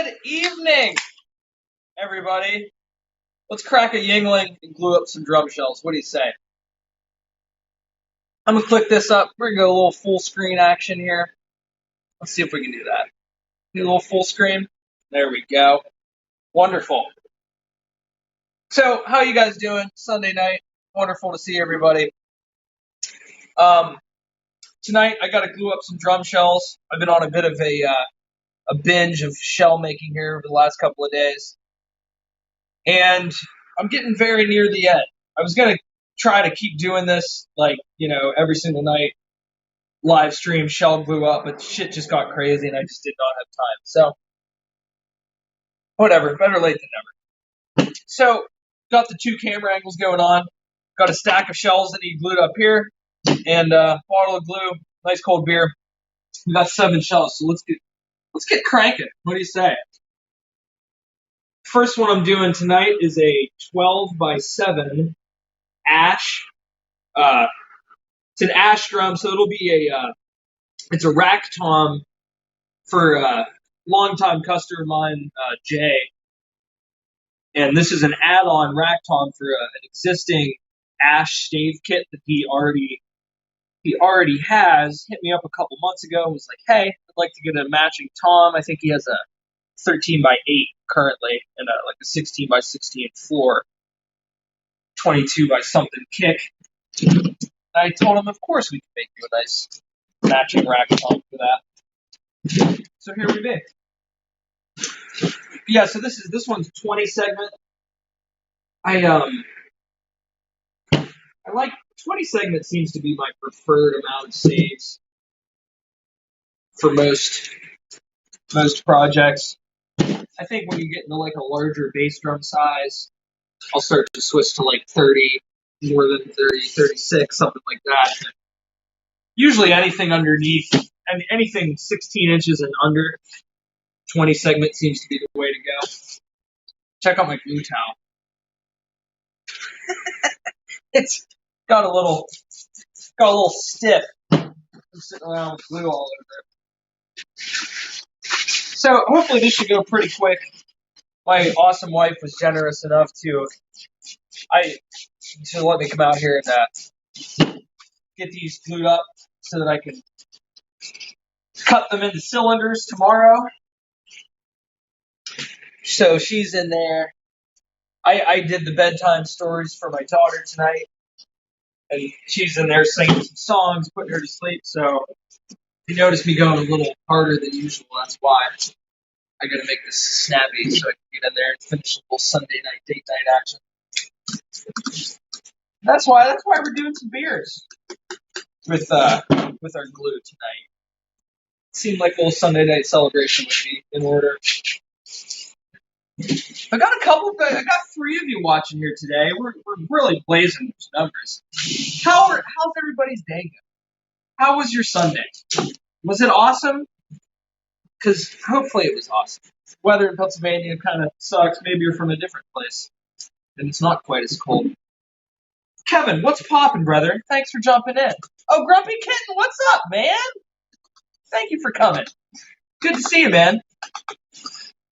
Good evening, everybody. Let's crack a Yingling and glue up some drum shells. What do you say? I'm going to click this up. We're going to go a little full screen action here. Let's see if we can do that. Do a little full screen. There we go. Wonderful. So, how are you guys doing? Sunday night. Wonderful to see everybody. Tonight, I got to glue up some drum shells. I've been on a bit of a binge of shell making here over the last couple of days. And I'm getting very near the end. I was going to try to keep doing this, every single night, live stream, shell glue up, but shit just got crazy and I just did not have time. So, whatever, better late than never. So, got the two camera angles going on, got a stack of shells that need glued up here, and a bottle of glue, nice cold beer. We got 7 shells, so let's get cranking. What do you say? First one I'm doing tonight is a 12x7 ash. It's an ash drum, so it'll be it's a rack tom for a longtime customer of mine, Jay. And this is an add-on rack tom for an existing ash stave kit that he already has. Hit me up a couple months ago and was like, hey, I'd like to get a matching tom. I think he has a 13x8 currently and a 16x16 floor, 22 by something kick. I told him, of course, we can make you a nice matching rack tom for that. So here we be. Yeah, so this one's 20 segment. I like 20 segment seems to be my preferred amount of staves for most projects. I think when you get into like a larger bass drum size, I'll start to switch to like 30, more than 30, 36, something like that. Usually anything underneath, and anything 16 inches and under, 20 segment seems to be the way to go. Check out my glue towel. It's got a little stiff. I'm sitting around with glue all over it. So hopefully this should go pretty quick. My awesome wife was generous enough to let me come out here and get these glued up so that I can cut them into cylinders tomorrow. So she's in there. I did the bedtime stories for my daughter tonight, and she's in there singing some songs, putting her to sleep. So if you notice me going a little harder than usual, that's why. I gotta make this snappy so I can get in there and finish the whole Sunday night, date night action. That's why we're doing some beers with our glue tonight. Seemed like a little Sunday night celebration would be in order. I got 3 of you watching here today. We're really blazing those numbers. How's everybody's day going? How was your Sunday? Was it awesome? Because hopefully it was awesome. Weather in Pennsylvania kind of sucks. Maybe you're from a different place, and it's not quite as cold. Kevin, what's poppin', brother? Thanks for jumping in. Oh, Grumpy Kitten, what's up, man? Thank you for coming. Good to see you, man.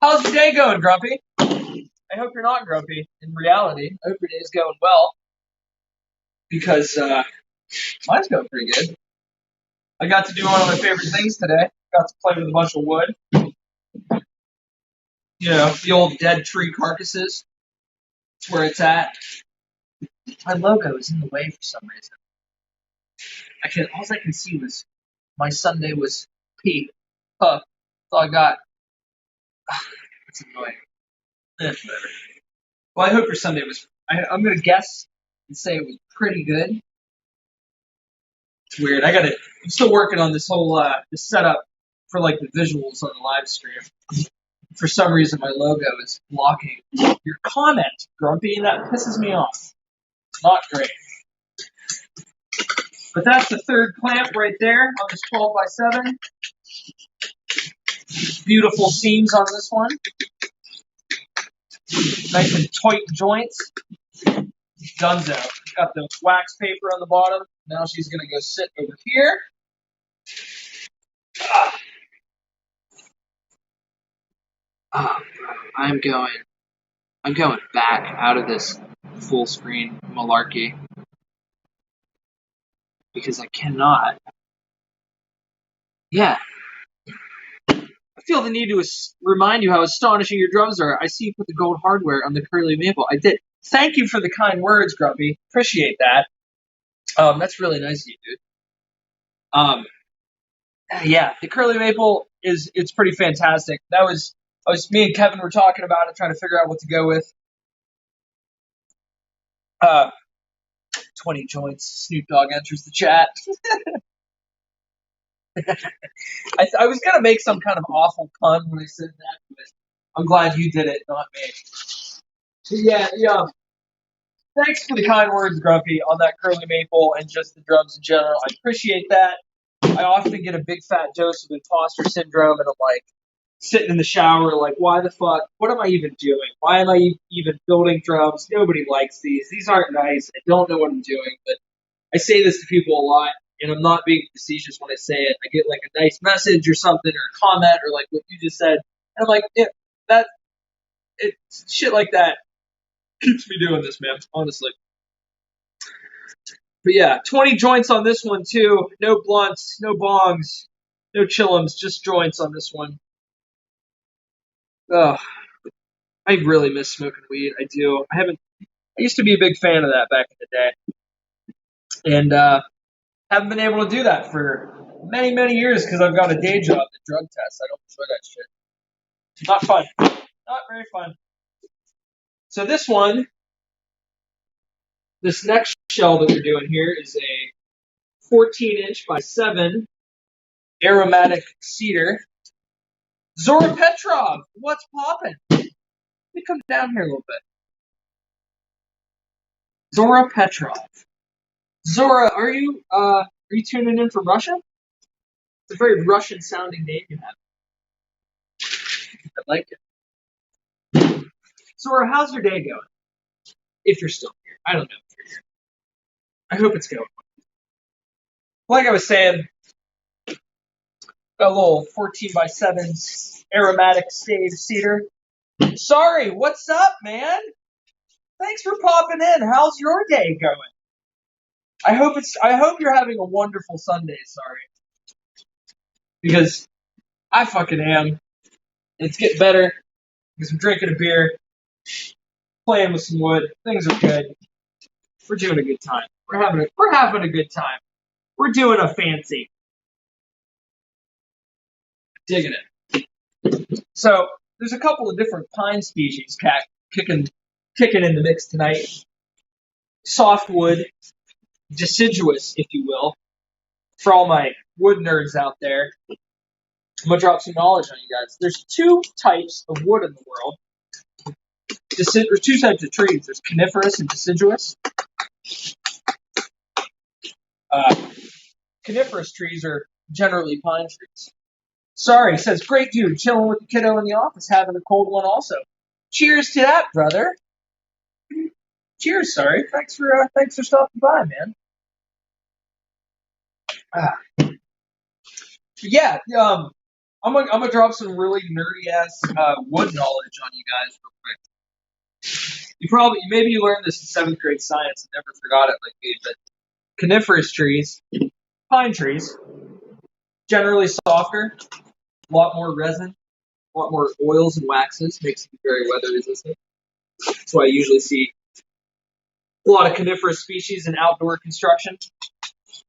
How's your day going, Grumpy? I hope you're not grumpy. In reality, I hope your day's going well. Because mine's going pretty good. I got to do one of my favorite things today. Got to play with a bunch of wood. You know, the old dead tree carcasses. That's where it's at. My logo is in the way for some reason. All I can see was my Sunday was P. That's all I got. It's annoying. Whatever. Well, I hope your Sunday was. I'm gonna guess and say it was pretty good. It's weird. I'm still working on this whole this setup for like the visuals on the live stream. For some reason, my logo is blocking your comment, Grumpy, and that pisses me off. Not great. But that's the third clamp right there on this 12x7. Beautiful seams on this one. Nice and tight joints. Dunzo. Got the wax paper on the bottom. Now she's going to go sit over here. Oh, I'm going back out of this full screen malarkey because I cannot. Yeah, I feel the need to remind you how astonishing your drums are. I see you put the gold hardware on the curly maple. I did. Thank you for the kind words, Grumpy. Appreciate that. That's really nice of you, dude. Yeah, the curly maple it's pretty fantastic. I was me and Kevin were talking about it, trying to figure out what to go with. Uh, 20 joints. Snoop Dogg enters the chat. I was gonna make some kind of awful pun when I said that, but I'm glad you did it, not me. Yeah, yeah. Thanks for the kind words, Grumpy, on that curly maple and just the drums in general. I appreciate that. I often get a big fat dose of imposter syndrome, and I'm like sitting in the shower, like, why the fuck? What am I even doing? Why am I even building drums? Nobody likes these. These aren't nice. I don't know what I'm doing, but I say this to people a lot, and I'm not being facetious when I say it. I get like a nice message or something, or a comment, or like what you just said, and I'm like, yeah, that it shit like that keeps me doing this, man. Honestly. But yeah, 20 joints on this one too. No blunts, no bongs, no chillums, just joints on this one. Ugh, I really miss smoking weed. I do. I used to be a big fan of that back in the day, and haven't been able to do that for many, many years because I've got a day job that drug tests. I don't enjoy that shit. Not fun. Not very fun. So this next shell that we're doing here is a 14-inch by 7 aromatic cedar. Zora Petrov, what's poppin'? Let me come down here a little bit. Zora Petrov. Zora, are you tuning in from Russia? It's a very Russian sounding name you have. I like it. Zora, how's your day going? If you're still here. I don't know if you're here. I hope it's going. Like I was saying, got a little 14 by 7 aromatic stave cedar. Sorry, what's up, man? Thanks for popping in. How's your day going? I hope you're having a wonderful Sunday, sorry. Because I fucking am. It's getting better because I'm drinking a beer, playing with some wood. Things are good. We're doing a good time. We're having a good time. We're doing a fancy. Digging it. So there's a couple of different pine species kicking in the mix tonight. Softwood, deciduous, if you will, for all my wood nerds out there. I'm gonna drop some knowledge on you guys. There's two types of wood in the world. There's two types of trees. There's coniferous and deciduous. Uh, Coniferous trees are generally pine trees. Sorry, says great dude, chilling with the kiddo in the office, having a cold one also. Cheers to that, brother. Cheers, sorry. Thanks for stopping by, man. Yeah, I'm gonna drop some really nerdy ass wood knowledge on you guys real quick. Maybe you learned this in 7th grade science and never forgot it like me, but coniferous trees, pine trees, generally softer, a lot more resin, a lot more oils and waxes, makes them very weather resistant. That's why I usually see a lot of coniferous species in outdoor construction.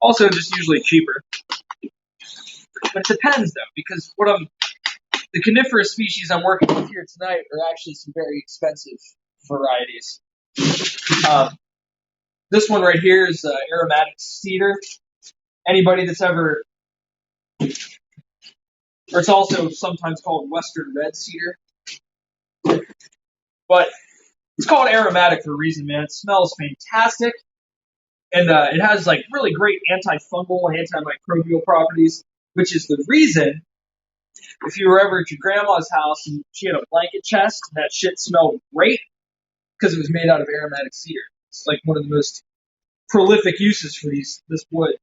Also, just usually cheaper. But it depends though, because the coniferous species I'm working with here tonight are actually some very expensive varieties. This one right here is aromatic cedar. Anybody that's ever, or it's also sometimes called western red cedar, but it's called aromatic for a reason, man. It smells fantastic, and it has like really great antifungal and antimicrobial properties, which is the reason if you were ever at your grandma's house and she had a blanket chest, that shit smelled great because it was made out of aromatic cedar. It's like one of the most prolific uses for this wood.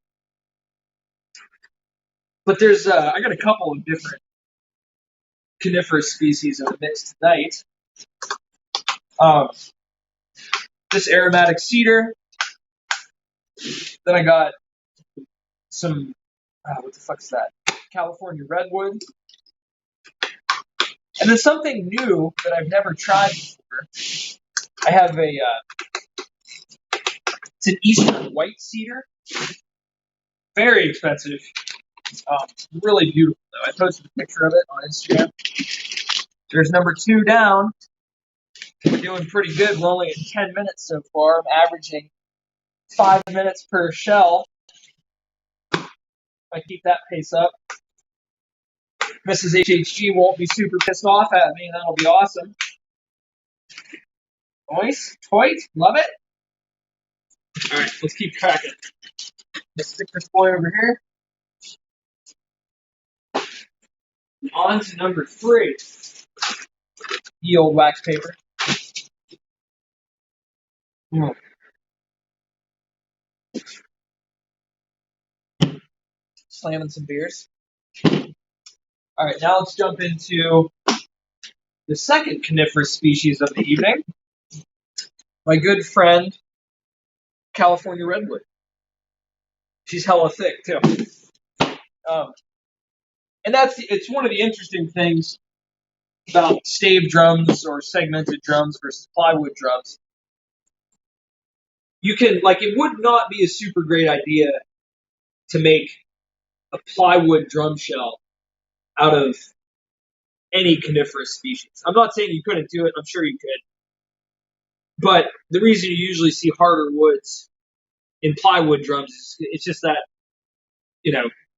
But there's I got a couple of different coniferous species in the mix tonight. This aromatic cedar. Then I got some, what the fuck's that? California redwood. And then something new that I've never tried before. I have it's an eastern white cedar. Very expensive. Really beautiful though. I posted a picture of it on Instagram. There's number 2 down. We're doing pretty good. We're only at 10 minutes so far. I'm averaging 5 minutes per shell. If I keep that pace up, Mrs. HHG won't be super pissed off at me, and that'll be awesome. Nice. Toit. Love it. All right, let's keep cracking. Let's stick this boy over here. On to number 3. The old wax paper. Slamming some beers. All right, now let's jump into the second coniferous species of the evening. My good friend, California redwood. She's hella thick too. And it's one of the interesting things about stave drums or segmented drums versus plywood drums. You can, it would not be a super great idea to make a plywood drum shell out of any coniferous species. I'm not saying you couldn't do it. I'm sure you could. But the reason you usually see harder woods in plywood drums is it's just that,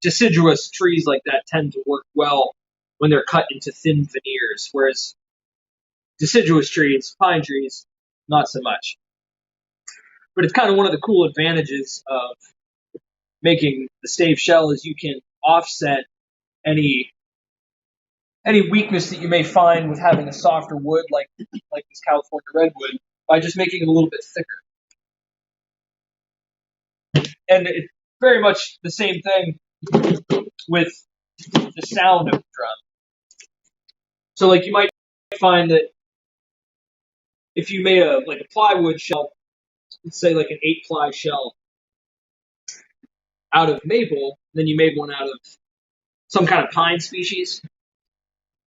deciduous trees like that tend to work well when they're cut into thin veneers, whereas deciduous trees, pine trees, not so much. But it's kind of one of the cool advantages of making the stave shell is you can offset any weakness that you may find with having a softer wood like this California redwood by just making it a little bit thicker. And it's very much the same thing with the sound of the drum. So you might find that if you made a plywood shell, let's say an 8-ply shell out of maple, then you made one out of some kind of pine species.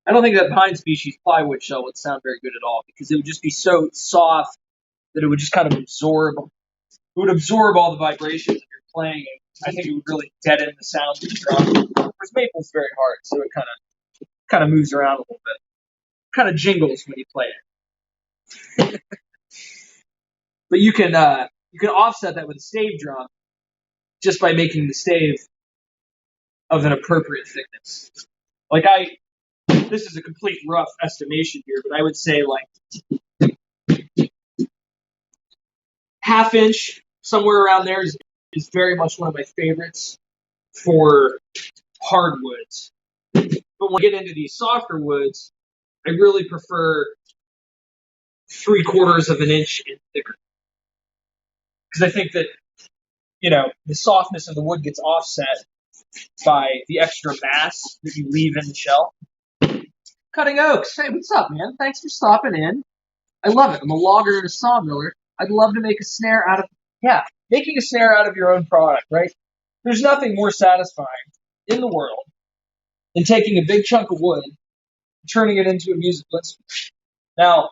I don't think that pine species plywood shell would sound very good at all because it would just be so soft that it would just kind of absorb. It would absorb all the vibrations that you're playing, and I think it would really deaden the sound of the drum. Whereas maple's very hard, so it kind of moves around a little bit. Kind of jingles when you play it. But you can offset that with a stave drum just by making the stave of an appropriate thickness. This is a complete rough estimation here, but I would say 1/2 inch, somewhere around there is very much one of my favorites for hardwoods. But when I get into these softer woods, I really prefer 3/4 of an inch and thicker. Because I think that, the softness of the wood gets offset by the extra mass that you leave in the shell. Cutting Oaks. Hey, what's up, man? Thanks for stopping in. I love it. I'm a logger and a sawmiller. I'd love to make a snare making a snare out of your own product, right? There's nothing more satisfying in the world than taking a big chunk of wood and turning it into a musical instrument. Now,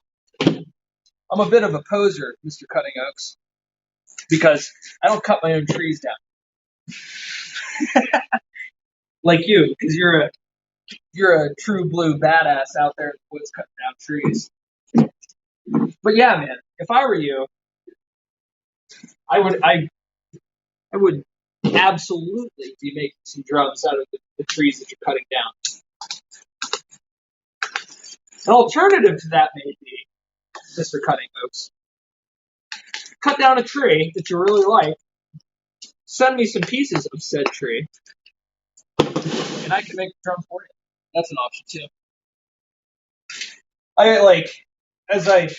I'm a bit of a poser, Mr. Cutting Oaks, because I don't cut my own trees down. Like you, because you're a true blue badass out there in the woods cutting down trees. But yeah, man, if I were you, I would absolutely be making some drums out of the trees that you're cutting down. An alternative to that may be, Mr. Cutting Oaks, cut down a tree that you really like, send me some pieces of said tree, and I can make a drum for you. That's an option too. As I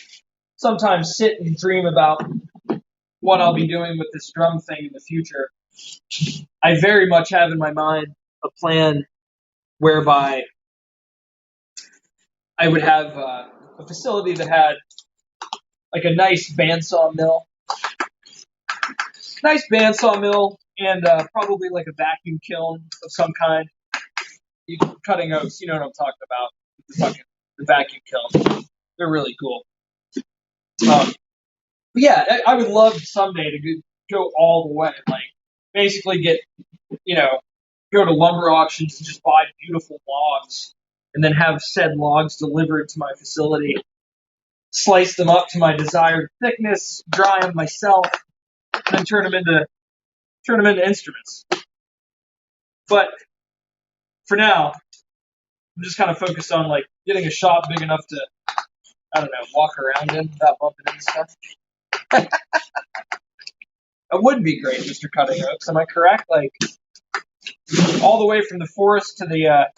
sometimes sit and dream about what I'll be doing with this drum thing in the future, I very much have in my mind a plan whereby I would have a facility that had like a nice bandsaw mill, and probably like a vacuum kiln of some kind. You cutting oaks, you know what I'm talking about. The vacuum kiln. They're really cool. But yeah, I would love someday to go all the way. Like basically go to lumber auctions and just buy beautiful logs, and then have said logs delivered to my facility, slice them up to my desired thickness, dry them myself, and then turn them into instruments. But for now, I'm just kind of focused on like getting a shop big enough to, I don't know, walk around in without bumping into stuff. It would be great, Mr. Cutting Oaks. Am I correct? Like all the way from the forest to the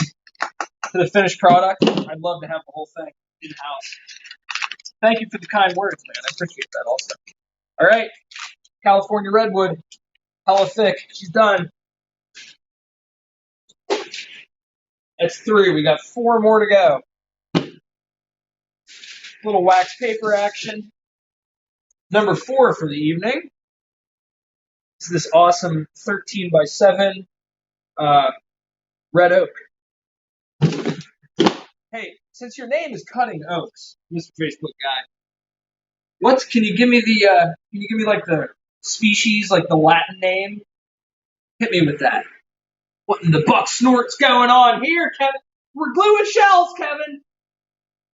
finished product. I'd love to have the whole thing in house. Thank you for the kind words, man. I appreciate that also. All right, California Redwood, hella thick. She's done. That's 3. We got 4 more to go. Little wax paper action. Number 4 for the evening. It's this awesome 13 by 7 red oak. Hey, since your name is Cutting Oaks, Mr. Facebook guy, can you give me like the species, like the Latin name? Hit me with that. What in the buck snort's going on here, Kevin? We're gluing shells, Kevin.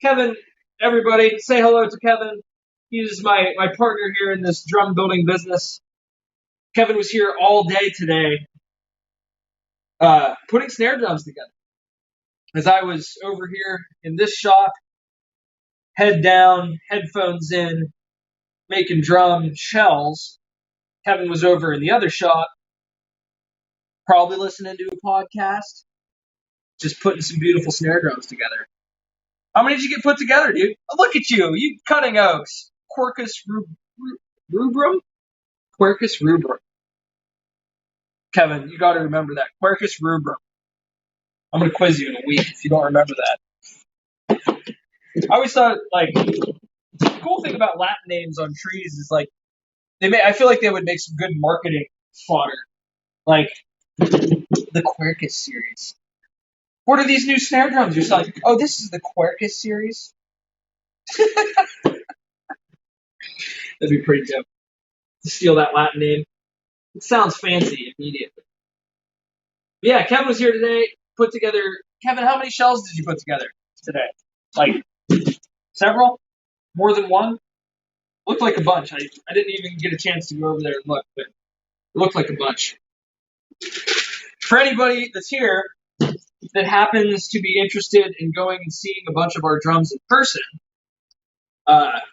Kevin, everybody, say hello to Kevin. He's my partner here in this drum building business. Kevin was here all day today, putting snare drums together. As I was over here in this shop, head down, headphones in, making drum shells, Kevin was over in the other shop, probably listening to a podcast, just putting some beautiful snare drums together. How many did you get put together, dude? Oh, look at you Cutting Oaks. Quercus rubrum? Quercus rubrum. Kevin, you got to remember that. Quercus rubrum. I'm going to quiz you in a week if you don't remember that. I always thought, like, the cool thing about Latin names on trees is, like, I feel like they would make some good marketing fodder. Like, the Quercus series. What are these new snare drums you're selling? Oh, this is the Quercus series? That'd be pretty dope. To steal that Latin name. It sounds fancy immediately. But yeah, Kevin was here today, put together... Kevin, how many shells did you put together today? Like, several? More than one? Looked like a bunch. I didn't even get a chance to go over there and look, but it looked like a bunch. For anybody that's here that happens to be interested in going and seeing a bunch of our drums in person,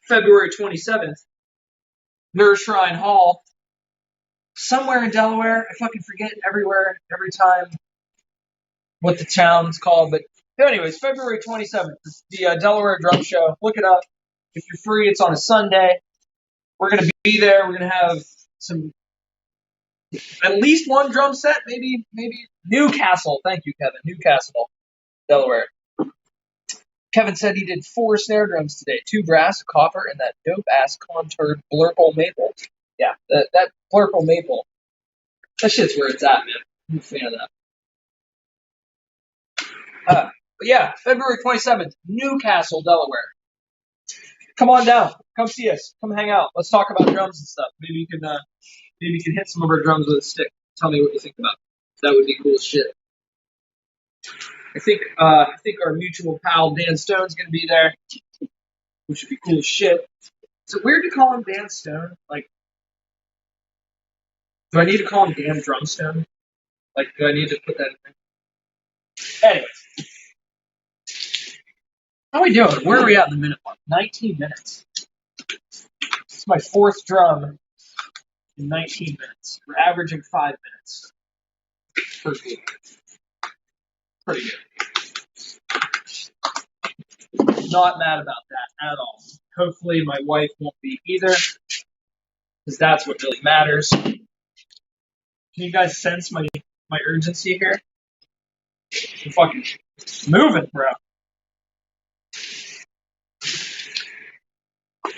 February 27th, Nurse Shrine Hall, somewhere in Delaware. I fucking forget every time what the town's called. But anyways, February 27th, the Delaware Drum Show. Look it up. If you're free, it's on a Sunday. We're going to be there. We're going to have at least one drum set, maybe Newcastle. Thank you, Kevin. Newcastle, Delaware. Kevin said he did 4 snare drums today, 2 brass, a copper, and that dope-ass contoured blurple maple. Yeah, that blurple maple. That shit's where it's at, man. I'm a fan of that. But yeah, February 27th, Newcastle, Delaware. Come on down. Come see us. Come hang out. Let's talk about drums and stuff. Maybe you can hit some of our drums with a stick. Tell me what you think about it. That would be cool as shit. I think our mutual pal Dan Stone's gonna be there, which would be cool as shit. Is it weird to call him Dan Stone? Like, do I need to call him Dan Drumstone? Like, do I need to put that in there? Anyways. How are we doing? Where are we at in the minute mark? 19 minutes. It's my 4th drum in 19 minutes. We're averaging 5 minutes per week. Pretty good. Not mad about that at all. Hopefully my wife won't be either, because that's what really matters. Can you guys sense my urgency here? I'm fucking moving, bro.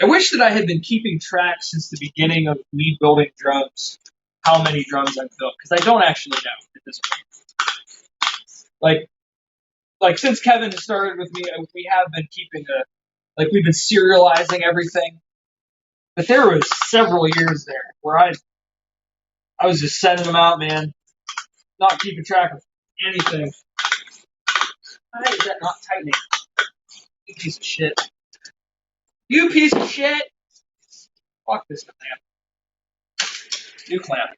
I wish that I had been keeping track since the beginning of me building drums, how many drums I've built, because I don't actually know at this point. Like since Kevin has started with me, we have been keeping we've been serializing everything. But there was several years there where I was just sending them out, man, not keeping track of anything. Why is that not tightening? You piece of shit. You piece of shit! Fuck this clamp. New clamp.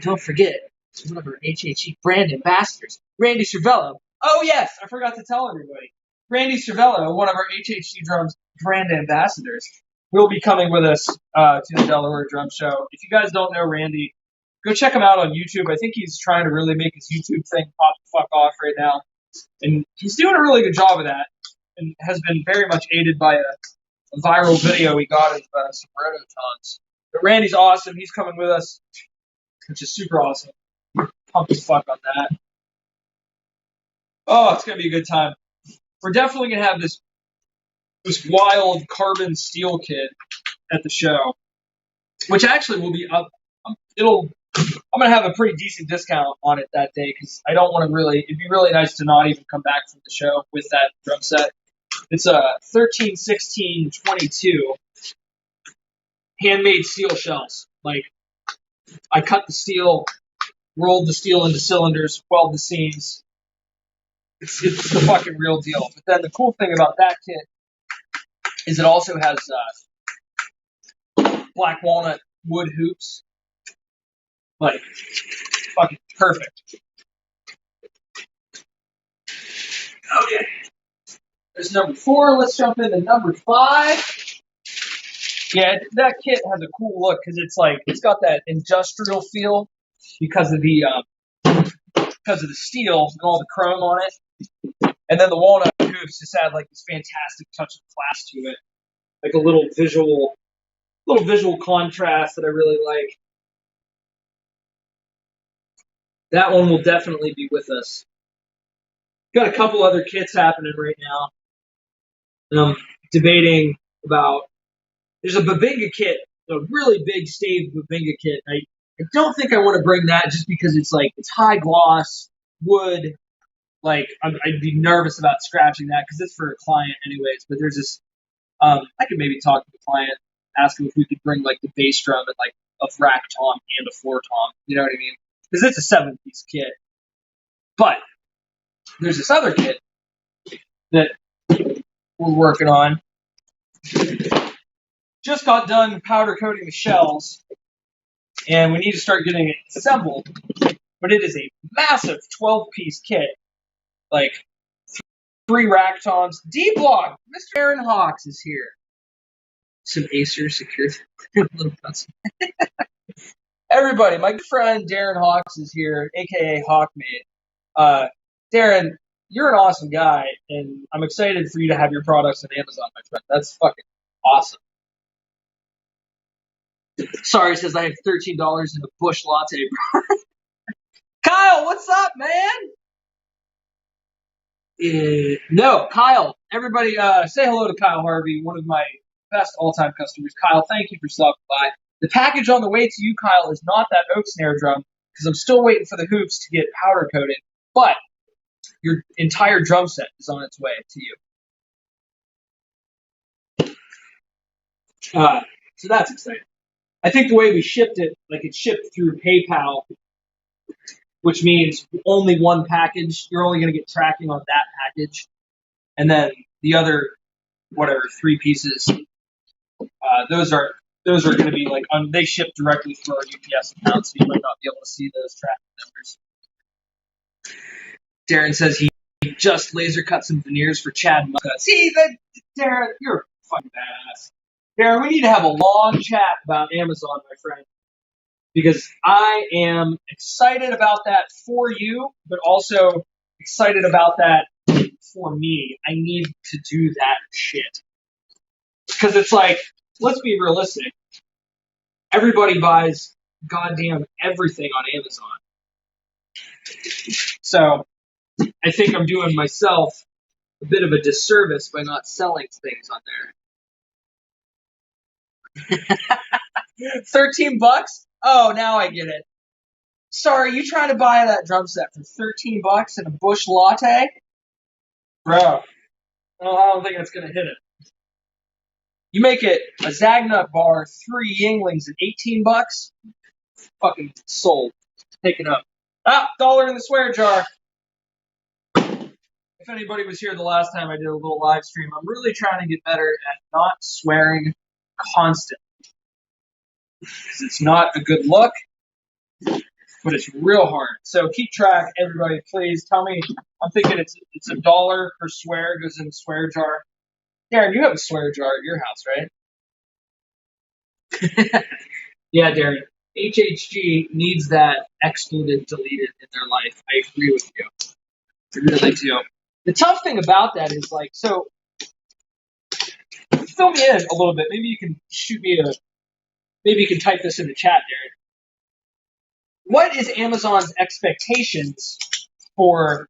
Don't forget, one of our HHE brand ambassadors, Randy Cervello. Oh yes, I forgot to tell everybody. Randy Cervello, one of our HHE drums brand ambassadors, will be coming with us to the Delaware Drum Show. If you guys don't know Randy, go check him out on YouTube. I think he's trying to really make his YouTube thing pop the fuck off right now. And he's doing a really good job of that, and has been very much aided by a viral video he got of some rototons. But Randy's awesome. He's coming with us, which is super awesome. Pumped as fuck on that. Oh, it's going to be a good time. We're definitely going to have this wild carbon steel kit at the show, which actually will be up. I'm going to have a pretty decent discount on it that day because I don't want to really. It'd be really nice to not even come back from the show with that drum set. It's a 13, 16, 22 handmade steel shells. Like, I cut the steel, rolled the steel into cylinders, weld the seams. It's the fucking real deal. But then the cool thing about that kit is it also has black walnut wood hoops. Like, fucking perfect. Okay. There's number 4. Let's jump into number 5. Yeah, that kit has a cool look because it's got that industrial feel because of the steel and all the chrome on it, and then the walnut hoops just add like this fantastic touch of class to it, like a little visual contrast that I really like. That one will definitely be with us. Got a couple other kits happening right now. And I'm debating about. There's a Babinga kit, a really big stave Babinga kit. I don't think I want to bring that just because it's high gloss wood. Like I'd be nervous about scratching that because it's for a client anyways. But there's this. I could maybe talk to the client, ask him if we could bring like the bass drum and like a rack tom and a floor tom. You know what I mean? Because it's a 7-piece kit. But there's this other kit that we're working on. Just got done powder coating the shells, and we need to start getting it assembled. But it is a massive 12-piece kit, like 3 rack toms. D-Block, Mr. Aaron Hawks is here. Some Acer secured little custom. Everybody, my good friend Darren Hawks is here, aka Hawkmate. Darren, you're an awesome guy, and I'm excited for you to have your products on Amazon, my friend. That's fucking awesome. Sorry, says I have $13 in a Bush latte, bro. Kyle, what's up, man? No, Kyle. Everybody, say hello to Kyle Harvey, one of my best all-time customers. Kyle, thank you for stopping by. The package on the way to you, Kyle, is not that oak snare drum because I'm still waiting for the hoops to get powder coated. But your entire drum set is on its way to you. So that's exciting. I think the way we shipped it, like it shipped through PayPal, which means only one package. You're only going to get tracking on that package. And then the other, 3 pieces, those are going to be they ship directly through our UPS account, so you might not be able to see those tracking numbers. Darren says he just laser cut some veneers for Chad Mucka. See, Darren, you're a fucking badass. Darren, we need to have a long chat about Amazon, my friend, because I am excited about that for you, but also excited about that for me. I need to do that shit. Because it's like, let's be realistic. Everybody buys goddamn everything on Amazon. So I think I'm doing myself a bit of a disservice by not selling things on there. $13? Oh, now I get it. Sorry, you trying to buy that drum set for $13 and a Bush latte? Bro, I don't think it's gonna hit it. You make it a Zagnut bar, 3 Yinglings, and $18? Fucking sold. Take it up. Ah, $1 in the swear jar. If anybody was here the last time I did a little live stream, I'm really trying to get better at not swearing constantly. Because it's not a good look, but it's real hard. So keep track, everybody, please. Tell me, I'm thinking it's $1 per swear, goes in the swear jar. Darren, you have a swear jar at your house, right? Yeah, Darren. HHG needs that excluded, deleted in their life. I agree with you. I really do. The tough thing about that is, like, so, fill me in a little bit. Maybe you can maybe you can type this in the chat, Darren. What is Amazon's expectations for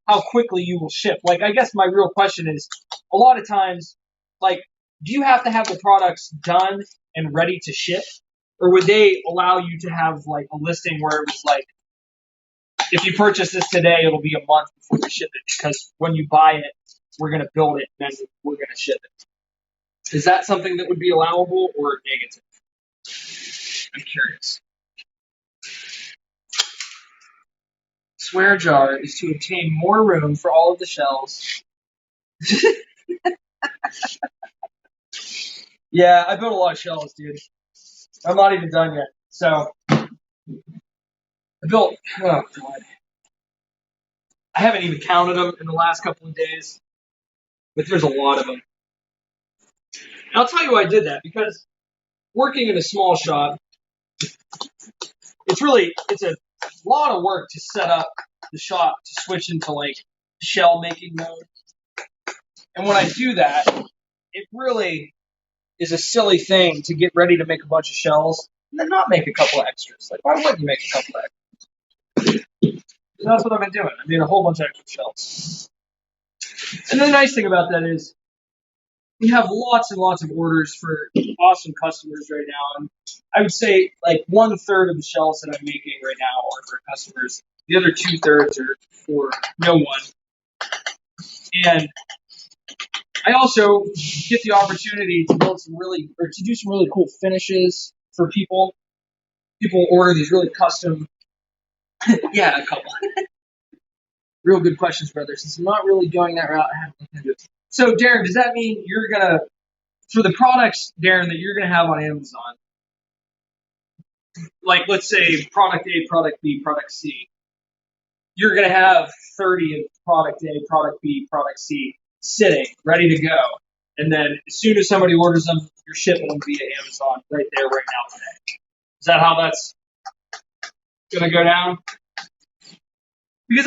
how quickly you will ship? Like, I guess my real question is, a lot of times, like, do you have to have the products done and ready to ship? Or would they allow you to have, like, a listing where it was like, if you purchase this today, it'll be a month before you ship it, because when you buy it, we're going to build it and then we're going to ship it. Is that something that would be allowable or negative? I'm curious. Swear jar is to obtain more room for all of the shells. Yeah, I built a lot of shells, dude. I'm not even done yet. So, I built, oh God. I haven't even counted them in the last couple of days, but there's a lot of them. And I'll tell you why I did that, because working in a small shop, it's a lot of work to set up the shop to switch into, like, shell making mode. And when I do that, it really is a silly thing to get ready to make a bunch of shells and then not make a couple of extras. Like, why wouldn't you make a couple of extras? So that's what I've been doing. I made a whole bunch of extra shells. And the nice thing about that is we have lots and lots of orders for awesome customers right now. And I would say, like, 1/3 of the shells that I'm making right now are for customers. The other 2/3 are for no one. And I also get the opportunity to do some really cool finishes for people. People order these really custom, yeah, a couple. Real good questions, brother. Since I'm not really going that route, I have to do it. So, Darren, does that mean you're gonna, for the products, Darren, that you're gonna have on Amazon, like, let's say product A, product B, product C, you're gonna have 30 of product A, product B, product C sitting, ready to go. And then as soon as somebody orders them, you're shipping them via Amazon right there, right now today. Is that how that's gonna go down? Because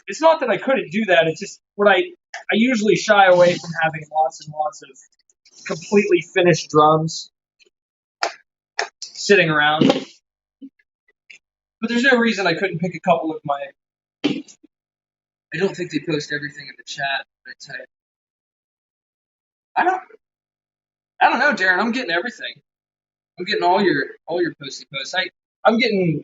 it's not that I couldn't do that, it's just what I usually shy away from having lots and lots of completely finished drums sitting around. But there's no reason I couldn't pick a couple of my, I don't think they post everything in the chat, but I type. I don't know, Darren, I'm getting everything. I'm getting all your posty posts. I'm getting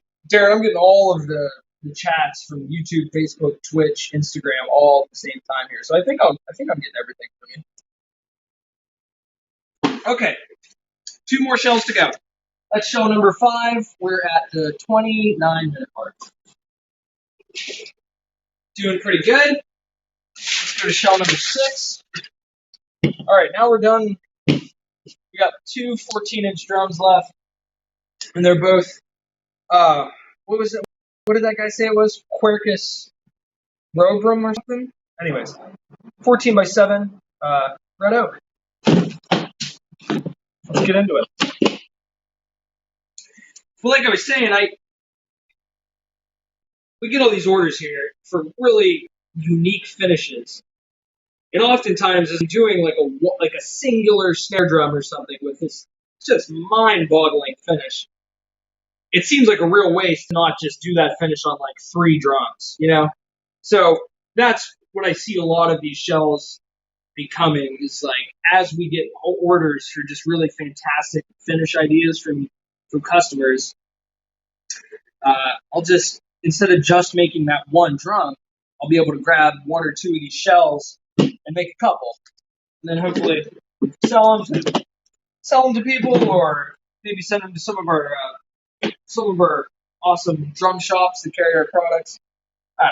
all of the chats from YouTube, Facebook, Twitch, Instagram, all at the same time here. So I think I'm getting everything from you. Okay, 2 more shells to go. That's shell number 5. We're at the 29-minute mark. Doing pretty good. Let's go to shell number 6. All right, now we're done. We got 2 14-inch drums left, and they're both, what was it? What did that guy say it was? Quercus rubrum or something? Anyways, 14x7 red oak. Let's get into it. Well, like I was saying, we get all these orders here for really unique finishes. And oftentimes, as I'm doing like a singular snare drum or something with this just mind-boggling finish, it seems like a real waste to not just do that finish on like 3 drums, you know? So that's what I see a lot of these shells becoming is like as we get orders for just really fantastic finish ideas from customers, I'll just instead of just making that one drum, I'll be able to grab one or two of these shells and make a couple, and then hopefully sell them to people, or maybe send them to some of our awesome drum shops that carry our products. I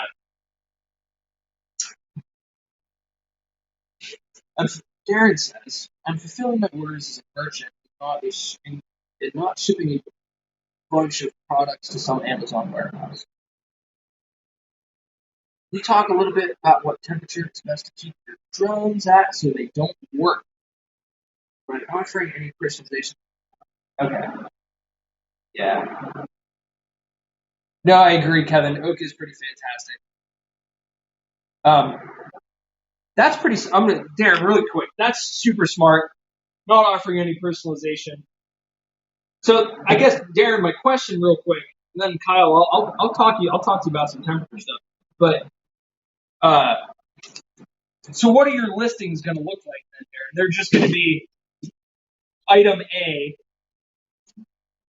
don't know. Darren says, I'm fulfilling my orders as a merchant, not shipping a bunch of products to some Amazon warehouse. We talk a little bit about what temperature it's best to keep your drones at so they don't work. By offering any personalization. Okay. Yeah. No, I agree, Kevin. Oak is pretty fantastic. That's pretty. Darren, really quick. That's super smart. Not offering any personalization. So I guess Darren, my question, real quick, and then Kyle, I'll talk to you about some temperature stuff. But so what are your listings going to look like then, Darren? They're just going to be item A,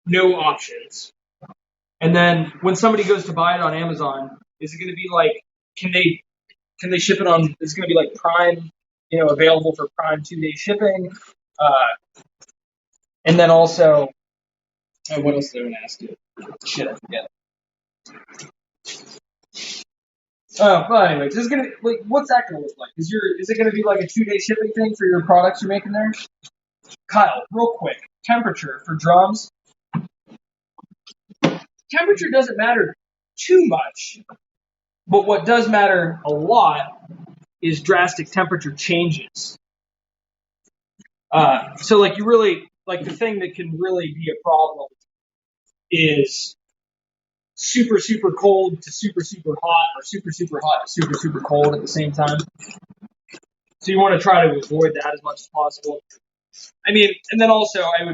no options, and then when somebody goes to buy it on Amazon, is it going to be like, can they ship it on? Is it going to be like Prime, available for Prime 2-day shipping? And then also, what else did I want to ask you? Shit, I forget. Oh, well, anyways, this is gonna what's that gonna look like? Is it gonna be like a 2-day shipping thing for your products you're making there? Kyle, real quick, temperature for drums. Temperature doesn't matter too much, but what does matter a lot is drastic temperature changes. So like you really like the thing that can really be a problem is super super cold to super super hot, or super super hot to super super cold at the same time. So you want to try to avoid that as much as possible. I mean, and then also I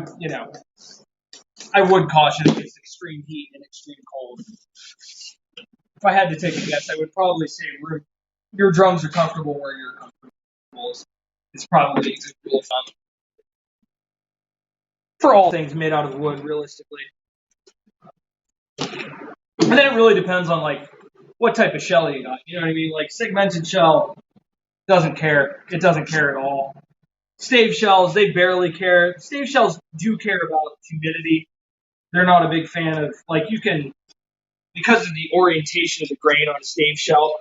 would caution against extreme heat and extreme cold. If I had to take a guess, I would probably say your drums are comfortable where you're comfortable. It's probably a good rule of thumb for all things made out of wood, realistically. And then it really depends on like what type of shell you got. You know what I mean? Like segmented shell doesn't care. It doesn't care at all. Stave shells, they barely care. Stave shells do care about humidity. They're not a big fan of because of the orientation of the grain on a stave shell.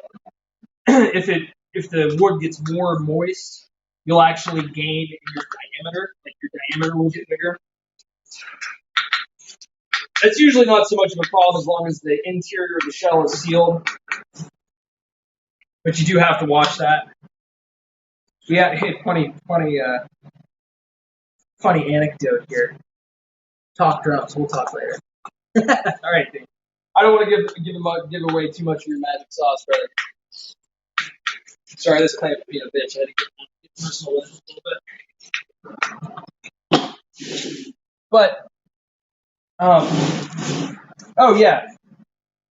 if the wood gets more moist, you'll actually gain in your diameter. Like your diameter will get bigger. It's usually not so much of a problem as long as the interior of the shell is sealed. But you do have to watch that. Yeah, hey, funny anecdote here. Talk drums. We'll talk later. All right, Dave. I don't want to give away too much of your magic sauce, brother. Sorry, this clamp's being a bitch. I had to get personal with it a little bit. But, oh yeah,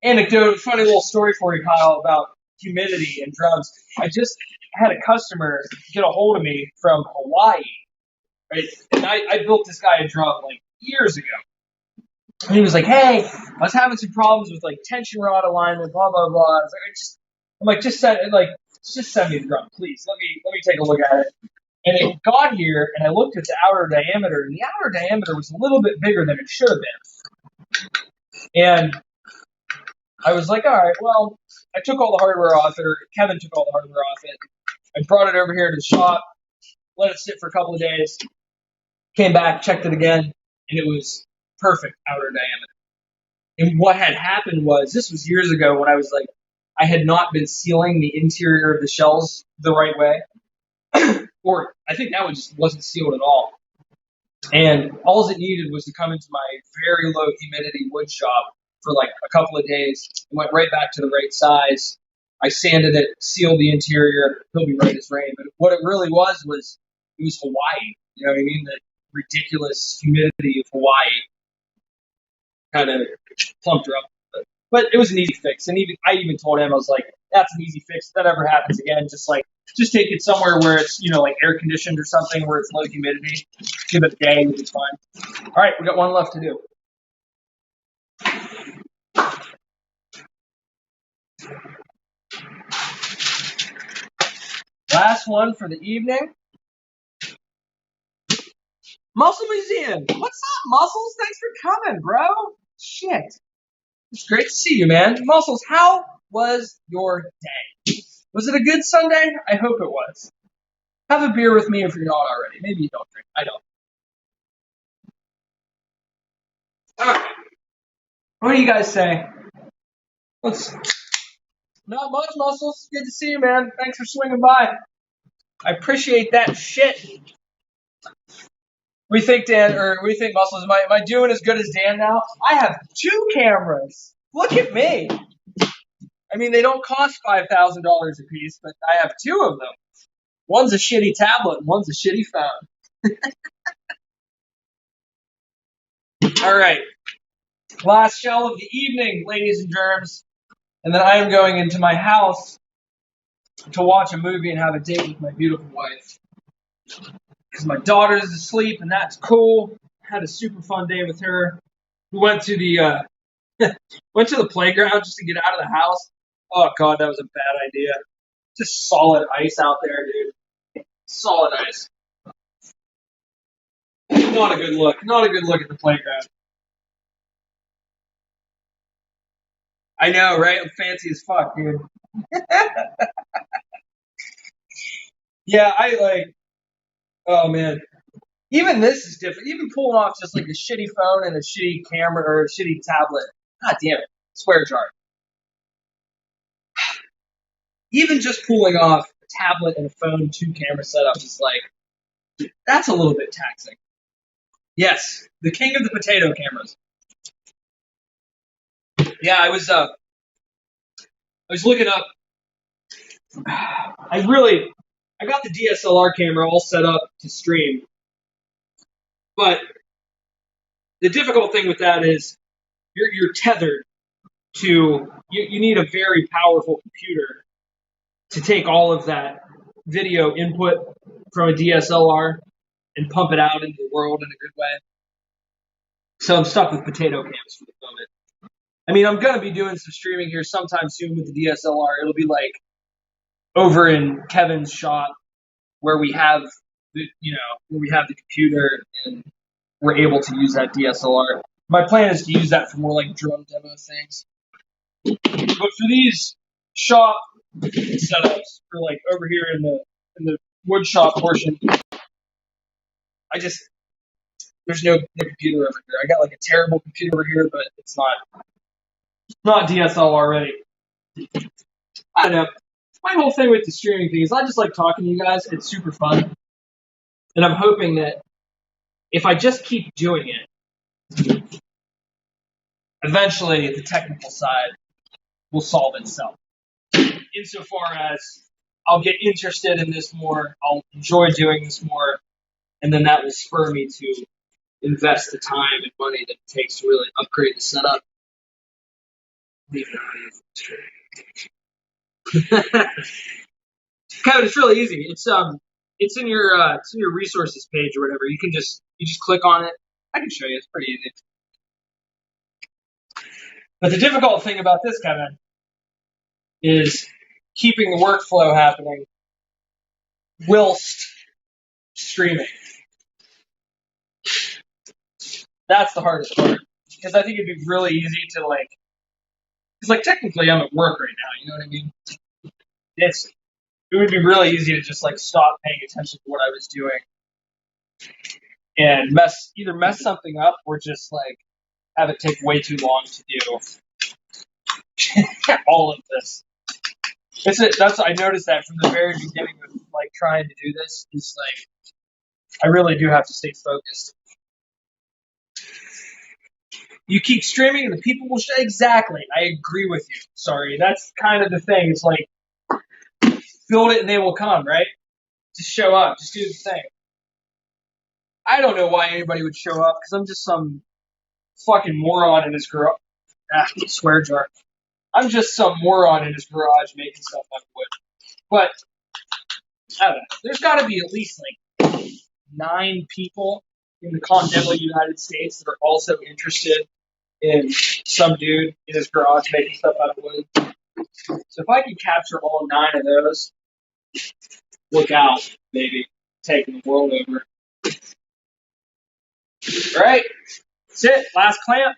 anecdote, funny little story for you, Kyle, about humidity and drums. I just had a customer get a hold of me from Hawaii, right? And I built this guy a drum like years ago. And he was like, "Hey, I was having some problems with like tension rod alignment, blah blah blah." I was like, just send me the drum, please. Let me take a look at it. And it got here, and I looked at the outer diameter, and the outer diameter was a little bit bigger than it should have been. And I was like, all right, well, I took all the hardware off it, or Kevin took all the hardware off it. I brought it over here to the shop, let it sit for a couple of days, came back, checked it again, and it was perfect outer diameter. And what had happened was, this was years ago when I had not been sealing the interior of the shells the right way. Or I think that one just wasn't sealed at all. And all it needed was to come into my very low humidity wood shop for like a couple of days. It went right back to the right size. I sanded it, sealed the interior. He'll be right as rain. But what it really was it was Hawaii. You know what I mean? The ridiculous humidity of Hawaii kind of plumped her up. But it was an easy fix, and I even told him, I was like, "That's an easy fix. If that ever happens again, just take it somewhere where it's like air conditioned or something, where it's low humidity. Give it a day, it'll be fine." All right, we got one left to do. Last one for the evening. Muscle Museum. What's up, Muscles? Thanks for coming, bro. Shit. It's great to see you, man. Muscles, how was your day? Was it a good Sunday? I hope it was. Have a beer with me if you're not already. Maybe you don't drink. I don't. Okay. What do you guys say? Not much, Muscles. Good to see you, man. Thanks for swinging by. I appreciate that shit. We think Muscles. Am I doing as good as Dan now? I have 2 cameras. Look at me. I mean, they don't cost $5,000 a piece, but I have 2 of them. One's a shitty tablet, and one's a shitty phone. All right. Last show of the evening, ladies and germs. And then I am going into my house to watch a movie and have a date with my beautiful wife. Because my daughter is asleep, and that's cool. Had a super fun day with her. We went to the playground just to get out of the house. Oh god, that was a bad idea. Just solid ice out there, dude. Solid ice. Not a good look. Not a good look at the playground. I know, right? I'm fancy as fuck, dude. Yeah, oh man. Even this is different. Even pulling off just like a shitty phone and a shitty camera or a shitty tablet. God damn it. Swear jar. Even just pulling off a tablet and a phone, 2 camera setups is that's a little bit taxing. Yes, the king of the potato cameras. Yeah, I was looking up. I got the DSLR camera all set up to stream, but the difficult thing with that is you're tethered to you need a very powerful computer to take all of that video input from a DSLR and pump it out into the world in a good way. So I'm stuck with potato cams for the moment. I mean, I'm gonna be doing some streaming here sometime soon with the DSLR. It'll be like over in Kevin's shop where we have the computer and we're able to use that DSLR. My plan is to use that for more like drone demo things. But for these shop setups, for like over here in the wood shop portion, there's no computer over here. I got like a terrible computer over here, but it's not DSLR ready. I don't know. My whole thing with the streaming thing is I just like talking to you guys. It's super fun. And I'm hoping that if I just keep doing it, eventually the technical side will solve itself. Insofar as I'll get interested in this more, I'll enjoy doing this more, and then that will spur me to invest the time and money that it takes to really upgrade the setup. Leave it on. Kevin, it's really easy. It's in your resources page or whatever. You just click on it. I can show you. It's pretty easy. But the difficult thing about this, Kevin, is keeping the workflow happening whilst streaming. That's the hardest part. Because I think it'd be really easy to because technically I'm at work right now, you know what I mean? It would be really easy to just stop paying attention to what I was doing and either mess something up or just have it take way too long to do all of this. I noticed that from the very beginning of trying to do this is I really do have to stay focused. You keep streaming and the people will exactly. I agree with you. Sorry, that's kind of the thing. It's build it and they will come, right? Just show up. Just do the thing. I don't know why anybody would show up because I'm just some fucking moron in this girl. Swear jar. I'm just some moron in his garage making stuff out of wood. But I don't know. There's got to be at least like 9 people in the continental United States that are also interested in some dude in his garage making stuff out of wood. So if I can capture all 9 of those, look out, baby, taking the world over. All right, that's it. Last clamp.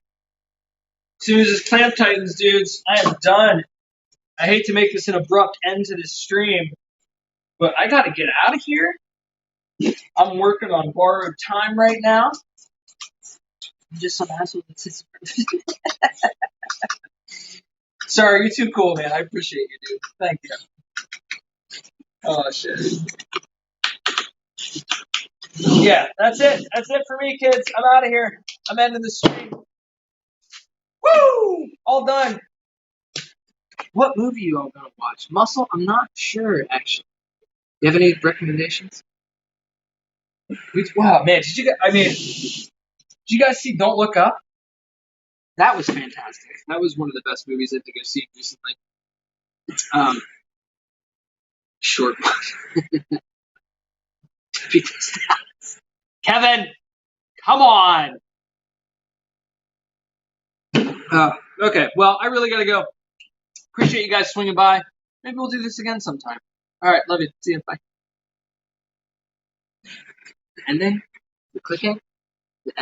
As soon as this clamp tightens, dudes, I am done. I hate to make this an abrupt end to this stream, but I got to get out of here. I'm working on borrowed time right now. I'm just some asshole that sits. Sorry, you're too cool, man. I appreciate you, dude. Thank you. Oh, shit. Yeah, that's it. That's it for me, kids. I'm out of here. I'm ending the stream. Woo! All done. What movie you all gonna watch? Muscle? I'm not sure, actually. You have any recommendations? Wow, man, did you guys see Don't Look Up? That was fantastic. That was one of the best movies I think I've seen recently. Short one. Kevin, come on. Okay, well, I really gotta go. Appreciate you guys swinging by. Maybe we'll do this again sometime. All right, love you. See you. Bye. And then the clicking.